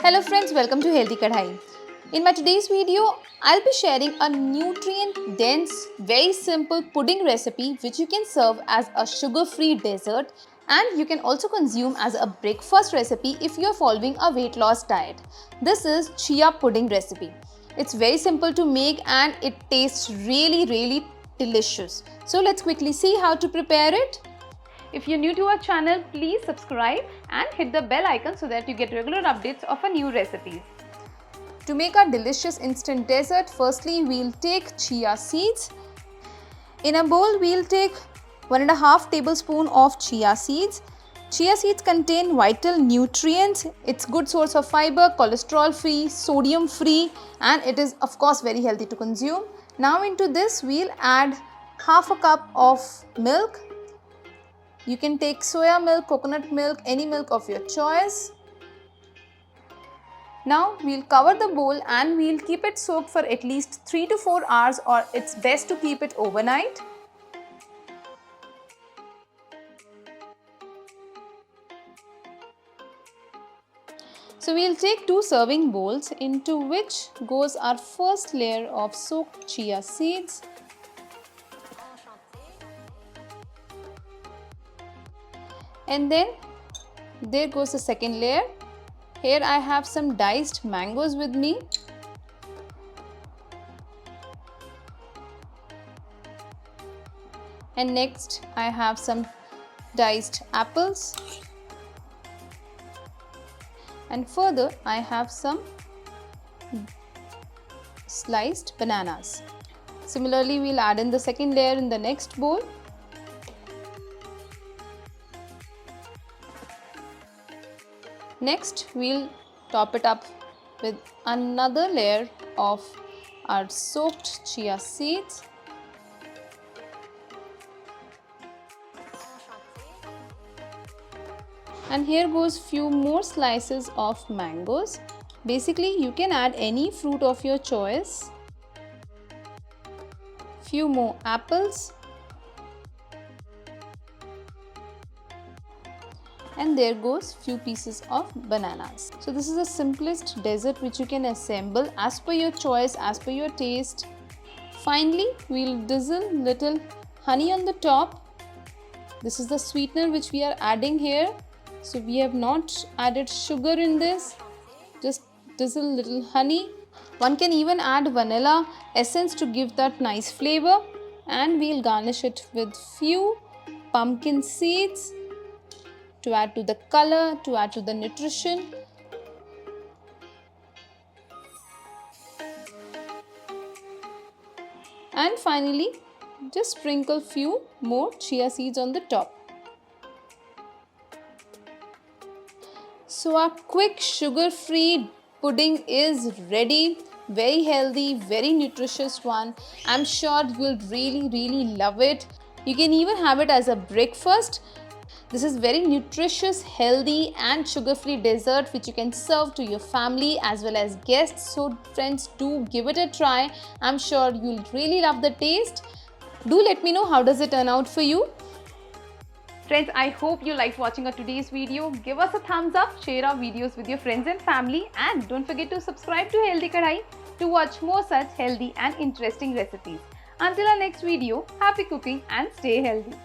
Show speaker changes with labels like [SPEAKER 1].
[SPEAKER 1] Hello friends, welcome to Healthy Kadai. In my today's video, I'll be sharing a nutrient dense, very simple pudding recipe which you can serve as a sugar-free dessert and you can also consume as a breakfast recipe if you're following a weight loss diet. This is chia pudding recipe. It's very simple to make and it tastes really delicious. So let's quickly see how to prepare it. If you're new to our channel, please subscribe and hit the bell icon so that you get regular updates of our new recipes. To make our delicious instant dessert, firstly we'll take chia seeds. In a bowl, we'll take 1.5 tablespoon of chia seeds. Chia seeds contain vital nutrients. It's good source of fiber, cholesterol free, sodium free, and it is of course very healthy to consume. Now into this we'll add half a cup of milk. You can take soya milk, coconut milk, any milk of your choice. Now we'll cover the bowl and we'll keep it soaked for at least 3 to 4 hours, or it's best to keep it overnight. So we'll take 2 serving bowls into which goes our first layer of soaked chia seeds. And then there goes the second layer. Here I have some diced mangoes with me. And next I have some diced apples. And further I have some sliced bananas. Similarly, we'll add in the second layer in the next bowl. Next, we'll top it up with another layer of our soaked chia seeds. And here goes few more slices of mangoes. Basically, you can add any fruit of your choice. Few more apples. And there goes few pieces of bananas. So this is the simplest dessert which you can assemble as per your choice, as per your taste. Finally, we'll drizzle little honey on the top. This is the sweetener which we are adding here. So we have not added sugar in this. Just drizzle little honey. One can even add vanilla essence to give that nice flavor. And we'll garnish it with few pumpkin seeds to add to the color, to add to the nutrition. And finally, just sprinkle few more chia seeds on the top. So our quick sugar-free pudding is ready. Very healthy, very nutritious one. I'm sure you'll really love it. You can even have it as a breakfast. This is very nutritious, healthy and sugar-free dessert which you can serve to your family as well as guests. So friends, do give it a try. I'm sure you'll really love the taste. Do let me know how does it turn out for you. Friends, I hope you liked watching our today's video. Give us a thumbs up, share our videos with your friends and family, and don't forget to subscribe to Healthy Kadai to watch more such healthy and interesting recipes. Until our next video, happy cooking and stay healthy.